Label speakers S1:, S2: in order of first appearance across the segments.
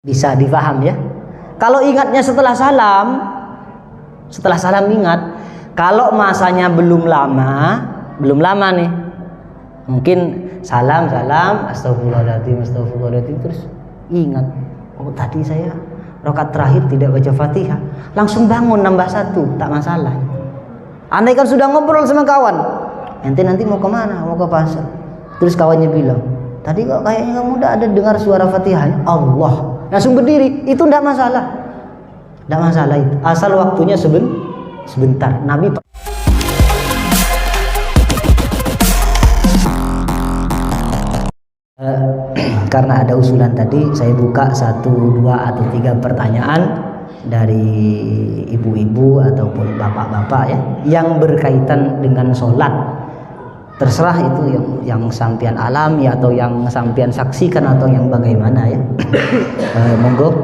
S1: Bisa dipaham ya. Kalau ingatnya setelah salam ingat. Kalau masanya belum lama nih, mungkin salam, astagfirullahaladzim, terus ingat, oh tadi saya rakaat terakhir tidak baca Fatihah, langsung bangun nambah satu, tak masalah. Andai kan sudah ngobrol sama kawan, nanti mau kemana? Mau ke pasar. Terus kawannya bilang, tadi kok kayaknya kamu udah ada dengar suara Fatihahnya. Allah, langsung berdiri, itu tidak masalah. Tidak masalah itu, asal waktunya sebentar. Nabi karena ada usulan tadi, saya buka 1, 2 atau 3 pertanyaan dari ibu-ibu ataupun bapak-bapak ya, yang berkaitan dengan sholat. Terserah itu yang sampian alami atau yang sampian saksikan atau yang bagaimana ya. Monggo.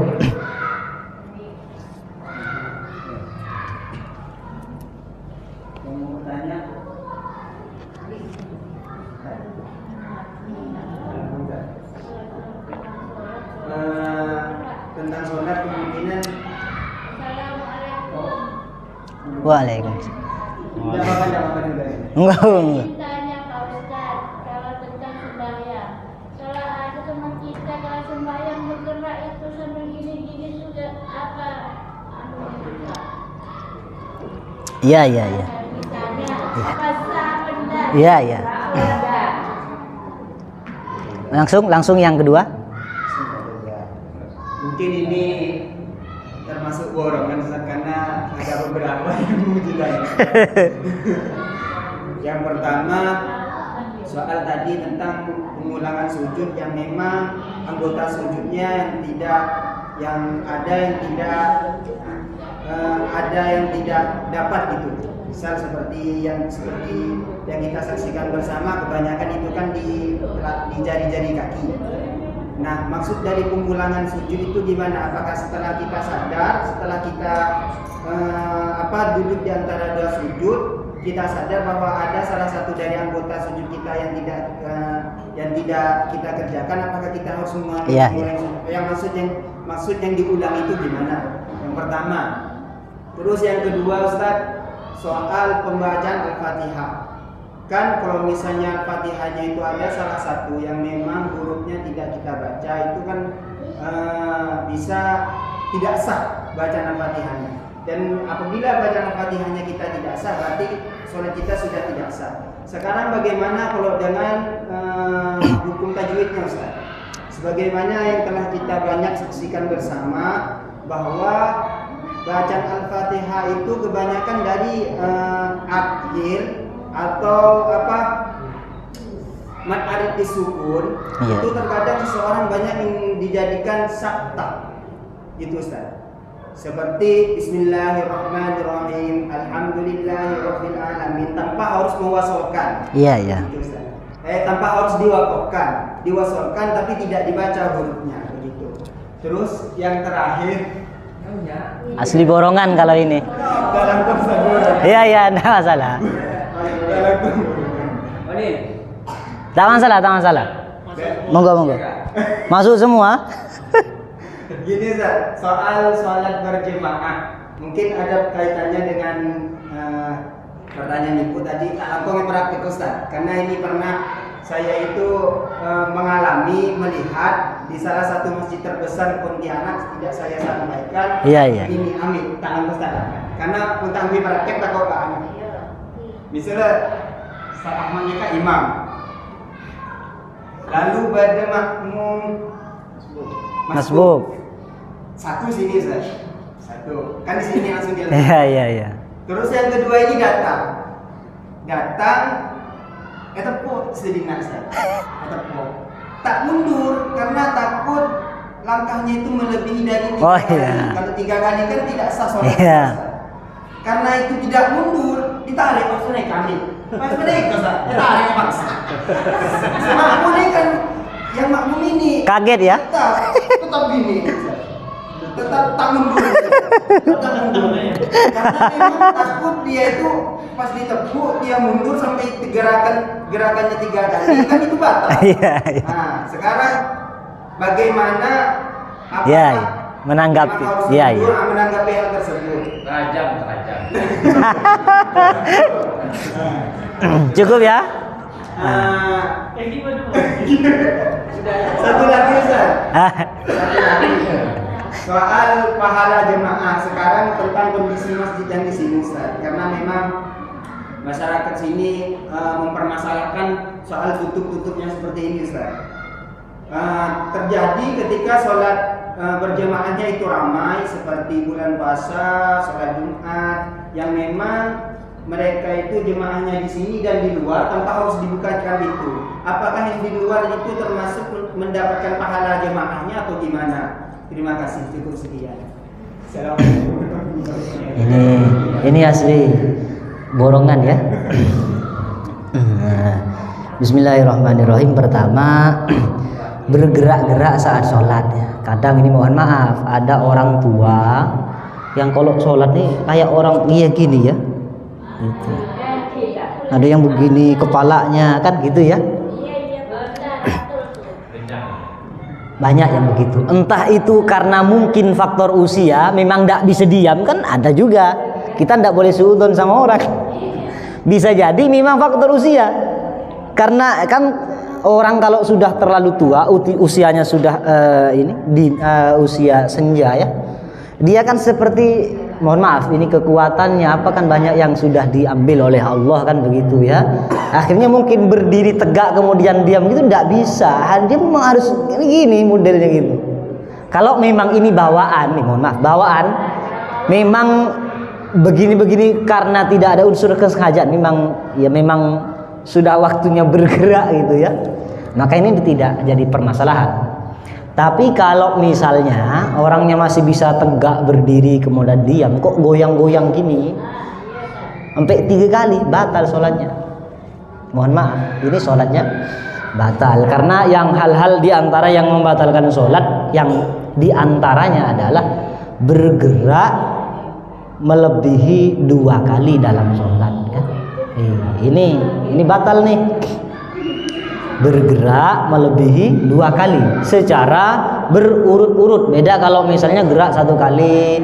S2: Tentang sholat kemungkinan.
S1: Waalaikumsalam.
S2: Enggak.
S3: Tanya Pak Ustaz, kalau tentang sembahyang, kalau ada teman kita kalau sembahyang bergerak itu sambil gini-gini sudah apa?
S1: Iya.
S3: Ditanya apa sah benar?
S1: Iya. Langsung yang kedua.
S2: Mungkin ini termasuk borongan Ustaz, karena ada beberapa yang memujikan. Yang pertama, soal tadi tentang pengulangan sujud yang memang anggota sujudnya yang tidak dapat gitu. Misal seperti yang kita saksikan bersama, kebanyakan itu kan di jari-jari kaki. Nah, maksud dari pengulangan sujud itu gimana? Apakah setelah kita sadar, setelah kita duduk di antara 2 sujud, kita sadar bahwa ada salah satu dari anggota sujud kita yang tidak kita kerjakan, apakah kita harus mengulangi sujud? Yang maksud yang diulang itu gimana? Yang pertama. Terus yang kedua Ustaz, soal pembacaan Al-Fatihah. Kan kalau misalnya Al-Fatihahnya itu ada salah satu yang memang hurufnya tidak kita baca, itu kan bisa tidak sah bacaan Al-Fatihahnya. Dan apabila bacaan Al-Fatihahnya kita tidak sah, berarti sholat kita sudah tidak sah. Sekarang bagaimana kalau dengan hukum tajwidnya Ustaz? Sebagaimana yang telah kita banyak saksikan bersama, bahwa bacaan Al-Fatihah itu kebanyakan dari akhir atau mad arid disukun, itu terkadang seseorang banyak yang dijadikan sakta gitu Ustaz. Seperti Bismillahirrahmanirrahim, Alhamdulillahirabbil alamin, tanpa harus mewasolkan.
S1: Iya.
S2: Gitu, Ustaz. Tanpa harus diwasolkan tapi tidak dibaca hurufnya begitu. Terus yang terakhir,
S1: asli borongan kalau ini.
S2: dalam konteks
S1: Iya, enggak masalah. Tak masalah. Monggo. Masuk semua.
S2: Gini Ustaz, soal sholat berjemaah mungkin ada kaitannya dengan pertanyaan ibu tadi. Aku praktik Ustaz, karena ini pernah saya itu mengalami, melihat di salah satu masjid terbesar Pontianak, tidak saya sampaikan.
S1: Iya.
S2: Ini amin, tangan Ustaz. Karena untuk ambil praktek tak kok amin. Misalnya Ustaz Ahmadnya kan imam, lalu pada makmum
S1: Masbuk.
S2: Satu sini Ustaz. Satu. Kan di sini langsung dia.
S1: Iya.
S2: Terus yang kedua ini datang tepuk sedina Ustaz. Tepuk. Tak mundur karena takut langkahnya itu melebihi dari 3 kali.
S1: Iya.
S2: Kalau 3 kali kan tidak sah sholat.
S1: Iya.
S2: Karena itu tidak mundur, ditarik maksudnya kami. Maksudnya itu Ustaz. Ditarik paksa. Makmum ini kan yang makmum ini
S1: Kaget ya?
S2: tetap gini. Tetap tak mundur. Karena memang takut dia itu pas ditepuk dia mundur sampai gerakannya 3 kali, kan itu batal.
S1: Iya.
S2: Nah, sekarang bagaimana Apakah
S1: Ya, ya. Menanggapi.
S2: memang harus
S1: Ya,
S2: mundur
S1: ya.
S2: menanggapi hal tersebut?
S4: Terajam.
S1: Cukup ya?
S2: Satu lagi Ustaz. Satu lagi. Soal pahala jemaah sekarang tentang kondisi masjid yang di sini Ustaz. Karena memang masyarakat sini mempermasalahkan soal tutup-tutupnya seperti ini Ustaz. Terjadi ketika sholat berjemaahnya itu ramai seperti bulan puasa, sholat Jumat yang memang mereka itu jemaahnya di sini dan di luar tanpa harus dibukakan itu. Apakah yang di luar itu termasuk mendapatkan pahala jemaahnya atau gimana? Terima kasih, cukup sekian.
S1: Ini asli borongan ya. Bismillahirrahmanirrahim. Pertama, bergerak-gerak saat sholat ya. Kadang ini mohon maaf, ada orang tua yang kalau sholat nih kayak orang gini ya. Gitu. Ada yang begini kepalanya kan gitu ya. Banyak yang begitu. Entah itu karena mungkin faktor usia, memang tidak bisa diam kan ada juga. Kita tidak boleh suudzon sama orang. Bisa jadi memang faktor usia. Karena kan orang kalau sudah terlalu tua, usianya sudah usia senja ya. Dia kan seperti, mohon maaf, ini kekuatannya apa kan banyak yang sudah diambil oleh Allah kan begitu ya. Akhirnya mungkin berdiri tegak kemudian diam gitu tidak bisa. Dia memang harus gini modelnya gitu. Kalau memang ini bawaan nih, mohon maaf, bawaan memang begini-begini karena tidak ada unsur kesengajaan, memang sudah waktunya bergerak gitu ya. Maka ini tidak jadi permasalahan. Tapi kalau misalnya orangnya masih bisa tegak berdiri kemudian diam, kok goyang-goyang gini sampai 3 kali, batal sholatnya. Mohon maaf, ini sholatnya batal. Karena yang hal-hal diantara yang membatalkan sholat, yang diantaranya adalah bergerak melebihi 2 kali dalam sholat ya. Ini batal nih. Bergerak melebihi 2 kali secara berurut-urut. Beda kalau misalnya gerak 1 kali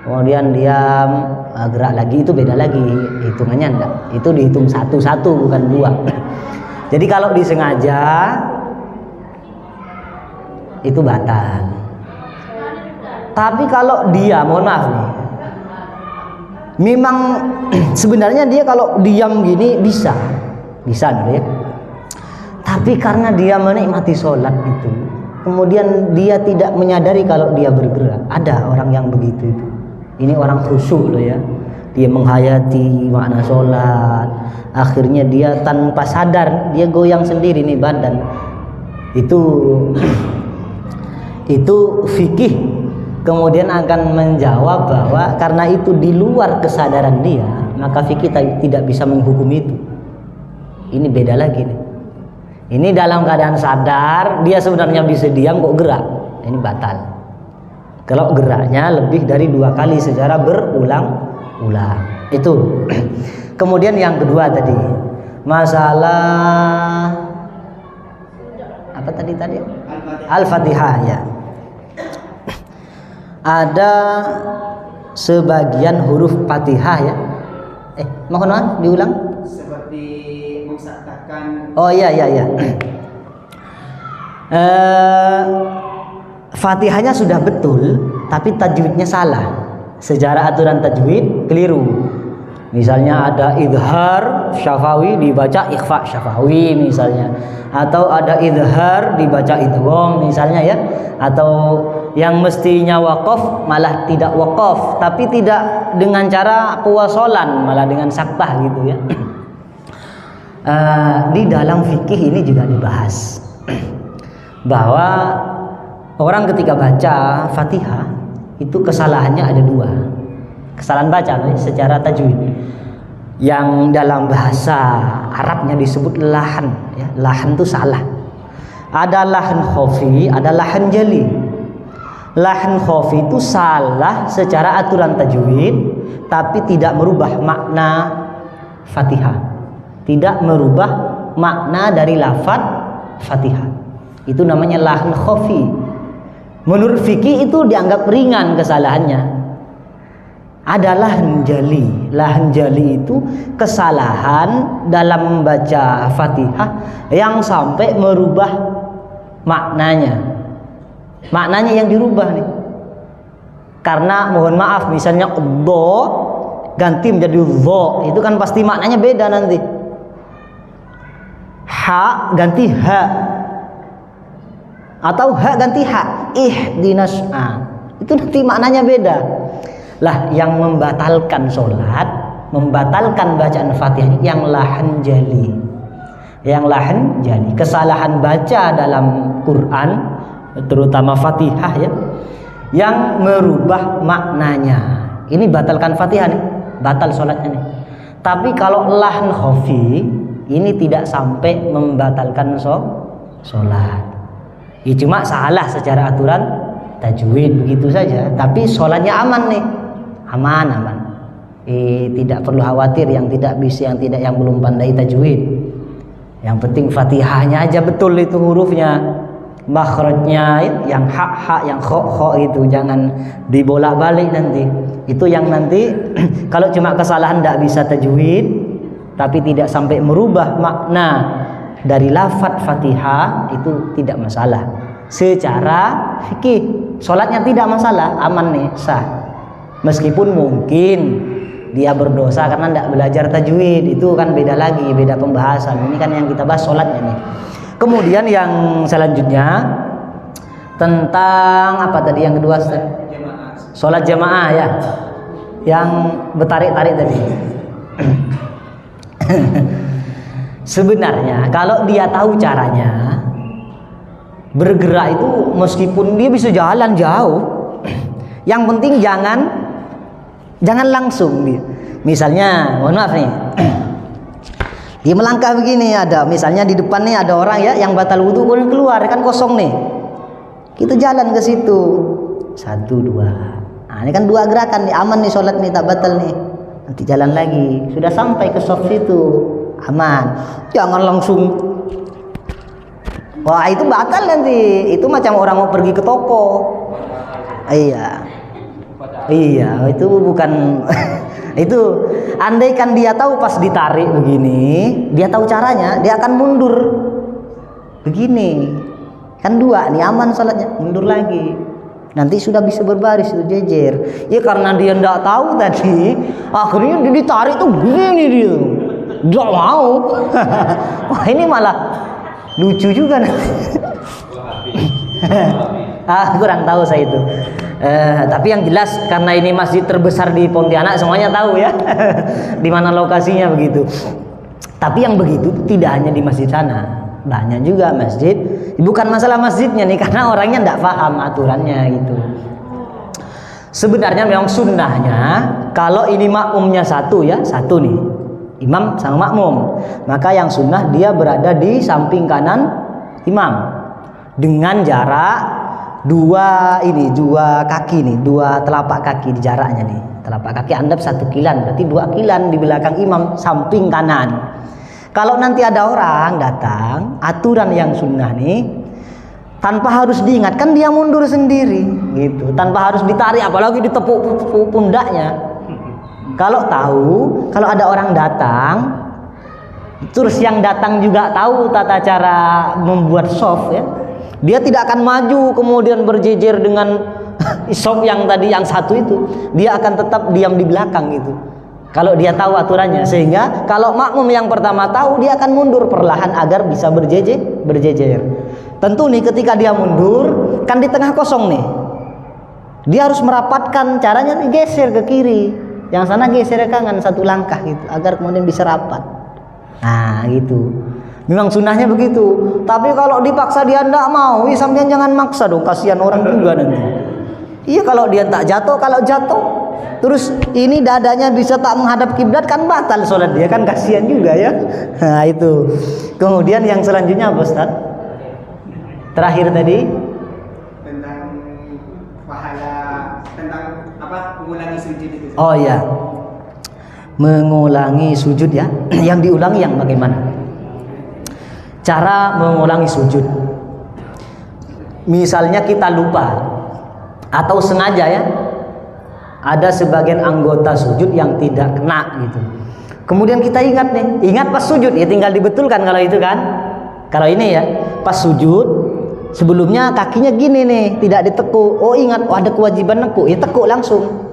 S1: kemudian diam, gerak lagi, itu beda lagi hitungannya. Enggak, itu dihitung 1-1 bukan 2. Jadi kalau disengaja itu batal. Tapi kalau dia, mohon maaf nih, memang sebenarnya dia kalau diam gini bisa gitu ya. Tapi karena dia menikmati sholat itu, kemudian dia tidak menyadari kalau dia bergerak. Ada orang yang begitu itu. Ini orang khusyuk loh ya. Dia menghayati makna sholat. Akhirnya dia tanpa sadar dia goyang sendiri nih badan. Itu fikih kemudian akan menjawab bahwa karena itu di luar kesadaran dia, maka fikih tidak bisa menghukum itu. Ini beda lagi nih. Ini dalam keadaan sadar, dia sebenarnya bisa diam kok gerak. Ini batal. Kalau geraknya lebih dari 2 kali secara berulang-ulang. Itu. Kemudian yang kedua tadi, masalah apa tadi? Al-Fatihah ya. Ada sebagian huruf Fatihah ya. Mohon maaf diulang.
S2: Seperti mensaktakan.
S1: Oh iya. Fatihahnya sudah betul, tapi tajwidnya salah. Secara aturan tajwid keliru. Misalnya ada idhar syafawi dibaca ikhfa syafawi misalnya, atau ada idhar dibaca idgham misalnya ya, atau yang mestinya waqaf malah tidak waqaf, tapi tidak dengan cara pewasolan, malah dengan saktah gitu ya. Di dalam fikih ini juga dibahas bahwa orang ketika baca Fatihah itu kesalahannya ada 2. Kesalahan baca secara tajwid. Yang dalam bahasa Arabnya disebut lahan ya. Lahan itu salah. Ada lahan khafi, ada lahan jali. Lahan khafi itu salah secara aturan tajwid, tapi tidak merubah makna Fatihah. Tidak merubah makna dari lafaz Fatihah. Itu namanya lahan khafi. Menurut fikih itu dianggap ringan kesalahannya. Ada lahan jali. Lahan jali itu kesalahan dalam membaca Fatihah yang sampai merubah maknanya. Maknanya yang dirubah nih. Karena mohon maaf misalnya do ganti menjadi dho, itu kan pasti maknanya beda nanti. Ha ganti ha, atau ha ganti ha, ihdinas, itu nanti maknanya beda. Lah yang membatalkan sholat, membatalkan bacaan Fatihah yang lahan jali. Yang lahan jali, kesalahan baca dalam Quran terutama Fatihah ya, yang merubah maknanya. Ini batalkan Fatihah nih, batal sholatnya nih. Tapi kalau lahan khafi, ini tidak sampai membatalkan sholat. Ya cuma salah secara aturan tajwid begitu saja, tapi sholatnya aman nih. Aman. Tidak perlu khawatir yang tidak bisa, yang belum pandai tajwid. Yang penting Fatihahnya aja betul itu hurufnya, makhrajnya, yang hak, yang kho itu jangan dibolak-balik nanti. Itu yang nanti kalau cuma kesalahan tidak bisa tajwid, tapi tidak sampai merubah makna dari lafadz Fatihah, itu tidak masalah. Secara fikih sholatnya tidak masalah, aman nih, sah. Meskipun mungkin dia berdosa karena tidak belajar tajwid, itu kan beda lagi, beda pembahasan. Ini kan yang kita bahas sholatnya nih. Kemudian yang selanjutnya tentang apa tadi yang kedua? Sholat jamaah ya, yang bertarik-tarik tadi. Sebenarnya kalau dia tahu caranya bergerak itu, meskipun dia bisa jalan jauh, yang penting jangan langsung dia. Misalnya, mohon maaf nih, dia melangkah begini, ada misalnya di depan nih ada orang ya yang batal wudhu, keluar kan kosong nih, kita jalan ke situ, 1, 2. Nah, ini kan 2 gerakan nih, aman nih sholat nih, tak batal nih. Nanti jalan lagi, sudah sampai ke shop situ, aman. Jangan langsung, wah itu batal nanti. Itu macam orang mau pergi ke toko. Iya, itu bukan. Itu andaikan dia tahu pas ditarik begini, dia tahu caranya, dia akan mundur begini. Kan 2 nih, aman sholatnya, mundur lagi. Nanti sudah bisa berbaris itu jejer. Ya karena dia tidak tahu tadi, akhirnya dia ditarik tuh begini dia. Tidak mau. Wah ini malah lucu juga nanti. Kurang tahu saya itu. Tapi yang jelas karena ini masjid terbesar di Pontianak, semuanya tahu ya di mana lokasinya begitu. Tapi yang begitu tidak hanya di masjid sana, banyak juga masjid. Bukan masalah masjidnya nih, karena orangnya tidak paham aturannya gitu. Sebenarnya memang sunnahnya kalau ini makmumnya satu nih, imam sama makmum, maka yang sunnah dia berada di samping kanan imam dengan jarak 2 kaki nih, 2 telapak kaki di jaraknya nih. Telapak kaki andap 1 kilan, berarti 2 kilan di belakang imam samping kanan. Kalau nanti ada orang datang, aturan yang sunnah nih, tanpa harus diingatkan dia mundur sendiri gitu, tanpa harus ditarik apalagi ditepuk pundaknya. Kalau kalau ada orang datang, terus yang datang juga tahu tata cara membuat soft ya, dia tidak akan maju kemudian berjejer dengan soft yang tadi yang satu itu, dia akan tetap diam di belakang gitu. Kalau dia tahu aturannya, sehingga kalau makmum yang pertama tahu, dia akan mundur perlahan agar bisa berjejer. Tentu nih ketika dia mundur, kan di tengah kosong nih, dia harus merapatkan, caranya nih geser ke kiri, yang sana geser ke kanan 1 langkah gitu, agar kemudian bisa rapat. Nah gitu, memang sunnahnya begitu. Tapi kalau dipaksa dia tidak mau, sampean jangan maksa dong, kasihan orang juga nanti. Iya, kalau dia tak jatuh, kalau jatuh terus ini dadanya bisa tak menghadap kiblat, kan batal sholat dia, kan kasihan juga ya. Nah itu. Kemudian yang selanjutnya apa Ustaz? Terakhir tadi
S2: tentang pahala, tentang apa, mengulangi sujud itu.
S1: Oh iya, mengulangi sujud ya. Yang diulangi yang bagaimana? Cara mengulangi sujud. Misalnya kita lupa atau sengaja ya, ada sebagian anggota sujud yang tidak kena gitu. Kemudian kita ingat nih, ingat pas sujud ya tinggal dibetulkan kalau itu kan. Kalau ini ya, pas sujud sebelumnya kakinya gini nih, tidak ditekuk. Oh ingat, oh ada kewajiban nekuk, ya tekuk langsung.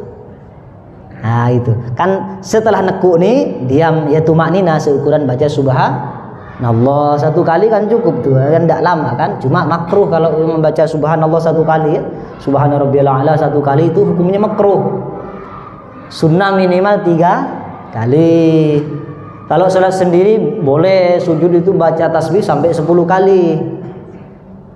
S1: Nah itu kan setelah nekuk nih diam ya tumaknina seukuran baca subhanallah 1 kali kan cukup tuh kan, tidak lama kan. Cuma makruh kalau membaca subhanallah 1 kali ya, subhana rabbiyal a'la 1 kali itu hukumnya makruh. Sunnah minimal 3 kali. Kalau sholat sendiri boleh sujud itu baca tasbih sampai 10 kali.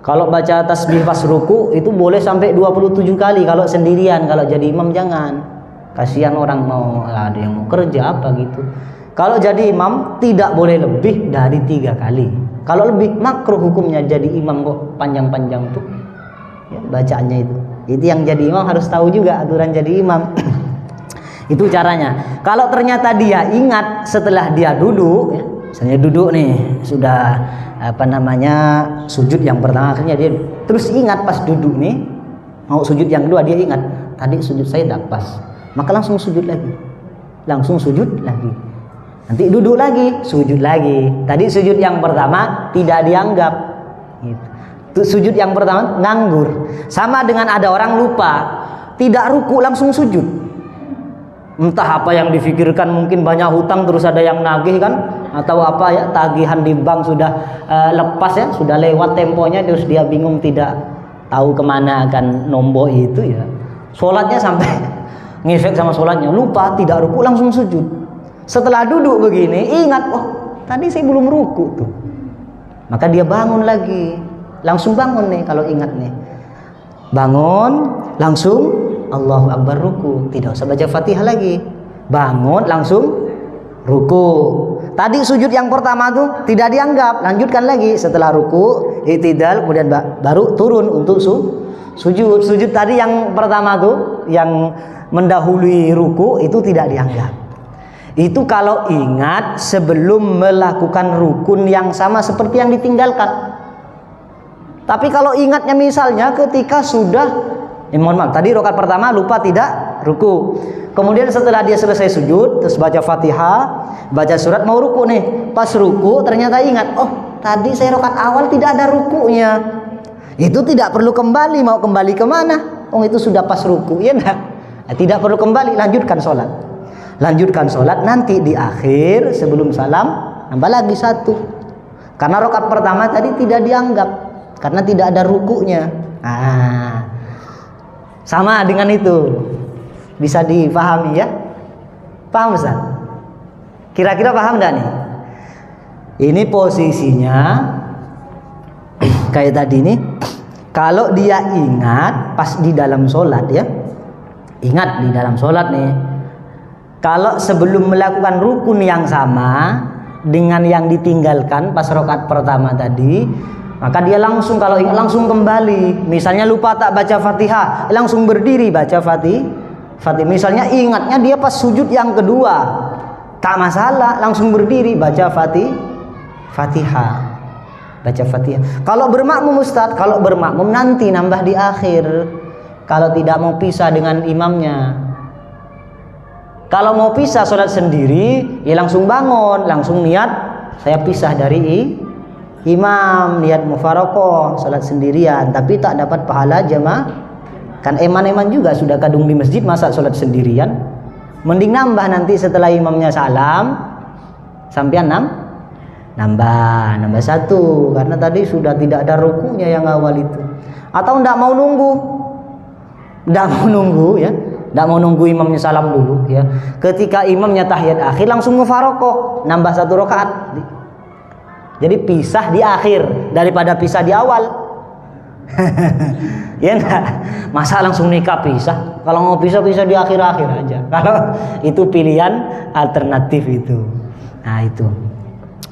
S1: Kalau baca tasbih pas ruku itu boleh sampai 27 kali kalau sendirian. Kalau jadi imam jangan. Kasihan orang mau ada yang mau kerja apa gitu. Kalau jadi imam tidak boleh lebih dari 3 kali. Kalau lebih makruh hukumnya jadi imam kok panjang-panjang tuh ya, bacaannya itu. Itu yang jadi imam harus tahu juga aturan jadi imam. Itu caranya. Kalau ternyata dia ingat setelah dia duduk ya, misalnya duduk nih sudah sujud yang pertama, akhirnya dia terus ingat pas duduk nih mau sujud yang kedua, dia ingat tadi sujud saya tidak pas, maka langsung sujud lagi, nanti duduk lagi, sujud lagi. Tadi sujud yang pertama tidak dianggap gitu. Sujud yang pertama nganggur. Sama dengan ada orang lupa tidak ruku langsung sujud, entah apa yang difikirkan, mungkin banyak hutang terus ada yang nagih kan, atau apa ya, tagihan di bank sudah lepas ya, sudah lewat temponya, terus dia bingung tidak tahu kemana akan nombok itu ya, sholatnya sampai ngefek sama sholatnya, lupa tidak ruku langsung sujud. Setelah duduk begini ingat, oh tadi saya belum ruku tuh, maka dia bangun lagi, langsung bangun nih. Kalau ingat nih bangun langsung Allahu Akbar ruku, tidak usah baca Fatihah lagi, bangun langsung ruku. Tadi sujud yang pertama tuh tidak dianggap, lanjutkan lagi setelah ruku, i'tidal, kemudian baru turun untuk sujud. Sujud tadi yang pertama tuh yang mendahului ruku itu tidak dianggap. Itu kalau ingat sebelum melakukan rukun yang sama seperti yang ditinggalkan. Tapi kalau ingatnya misalnya ketika sudah mohon maaf, tadi rakaat pertama lupa tidak ruku, kemudian setelah dia selesai sujud terus baca Fatihah, baca surat, mau ruku nih, pas ruku ternyata ingat, oh tadi saya rakaat awal tidak ada rukunya, itu tidak perlu kembali. Mau kembali kemana? Oh itu sudah pas ruku ya, tidak perlu kembali, lanjutkan sholat, nanti di akhir sebelum salam nambah lagi 1, karena rakaat pertama tadi tidak dianggap karena tidak ada rukunya. Sama dengan itu, bisa dipahami ya? Paham Ustaz? Kira-kira paham enggak nih? Ini posisinya kayak tadi nih. Kalau dia ingat pas di dalam sholat ya, ingat di dalam sholat nih, kalau sebelum melakukan rukun yang sama dengan yang ditinggalkan pas rakaat pertama tadi, maka dia langsung, kalau ingat langsung kembali. Misalnya lupa tak baca Fatihah, langsung berdiri baca Fatihah. Misalnya ingatnya dia pas sujud yang kedua, tak masalah, langsung berdiri baca Fatihah. Kalau bermakmum Ustaz, kalau bermakmum nanti nambah di akhir. Kalau tidak mau pisah dengan imamnya. Kalau mau pisah sholat sendiri, ya langsung bangun, langsung niat saya pisah dari imam, niat mufarokoh, sholat sendirian, tapi tak dapat pahala jamaah. Kan eman-eman juga sudah kadung di masjid, masa sholat sendirian. Mending nambah nanti setelah imamnya salam, sampean nambah 1, karena tadi sudah tidak ada rukunya yang awal itu. Atau ndak mau nunggu ya, ndak mau nunggu imamnya salam dulu ya. Ketika imamnya tahiyat akhir langsung mufarokoh, nambah 1 rakaat. Jadi pisah di akhir daripada pisah di awal. Ya enggak? Masa langsung nikah pisah? Kalau mau pisah di akhir-akhir aja. Kalau itu pilihan alternatif itu. Nah, itu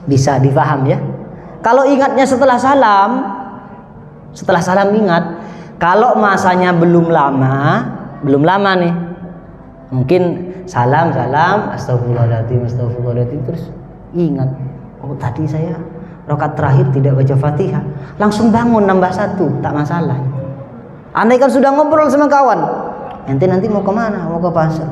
S1: bisa dipaham ya. Kalau ingatnya setelah salam ingat. Kalau masanya belum lama nih. Mungkin salam, astagfirullahaladzim terus ingat, oh tadi saya rakaat terakhir tidak baca Fatihah, langsung bangun nambah 1, tak masalah. Andai kan sudah ngobrol sama kawan, ente nanti mau kemana? Mau ke pasar.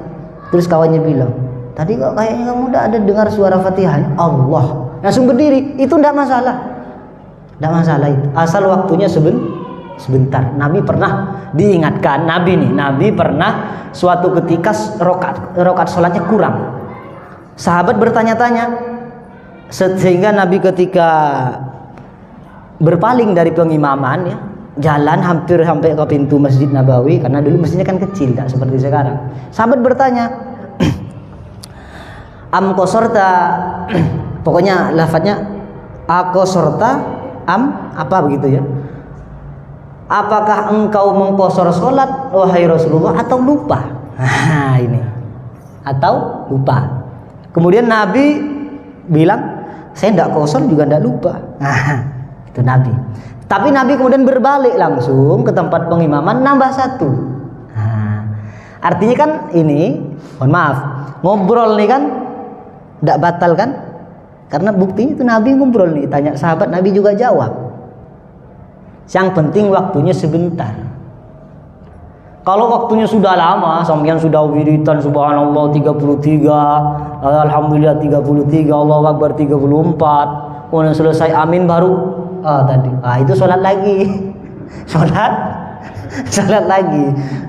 S1: Terus kawannya bilang, tadi kok kayaknya kamu udah ada dengar suara Fatihahnya. Allah, langsung berdiri. Itu tidak masalah. Tidak masalah itu. Asal waktunya sebentar. Nabi pernah diingatkan, Nabi pernah suatu ketika rokat sholatnya kurang. Sahabat bertanya-tanya, sehingga Nabi ketika berpaling dari pengimaman ya, jalan hampir sampai ke pintu Masjid Nabawi, karena dulu masjidnya kan kecil, tak seperti sekarang. Sahabat bertanya, am qasorta, pokoknya lafadznya aqasorta am apa begitu ya. Apakah engkau mengqosor sholat wahai Rasulullah atau lupa? Nah ini, atau lupa. Kemudian Nabi bilang, saya tidak qosor juga tidak lupa. Nah, itu Nabi. Tapi Nabi kemudian berbalik langsung ke tempat pengimaman, nambah satu. Nah, artinya kan ini, mohon maaf, ngobrol nih kan tidak batal kan? Karena buktinya itu Nabi ngobrol nih, tanya sahabat, Nabi juga jawab. Yang penting waktunya sebentar. Kalau waktunya sudah lama, sampeyan sudah wiridan subhanallah 33, alhamdulillah 33, Allahu akbar 34, kemudian selesai amin baru tadi. Itu sholat lagi. Sholat lagi.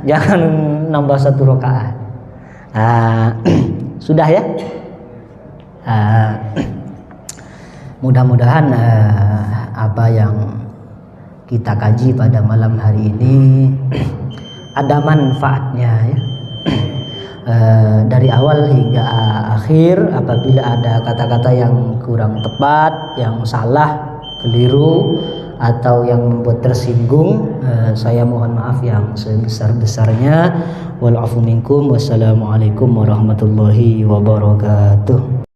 S1: Jangan nambah 1 rakaat. Sudah ya? Mudah-mudahan apa yang kita kaji pada malam hari ini ada manfaatnya ya. Dari awal hingga akhir, apabila ada kata-kata yang kurang tepat, yang salah, keliru, atau yang membuat tersinggung, saya mohon maaf yang sebesar-besarnya. Wal afu minkum. Wassalamualaikum warahmatullahi wabarakatuh.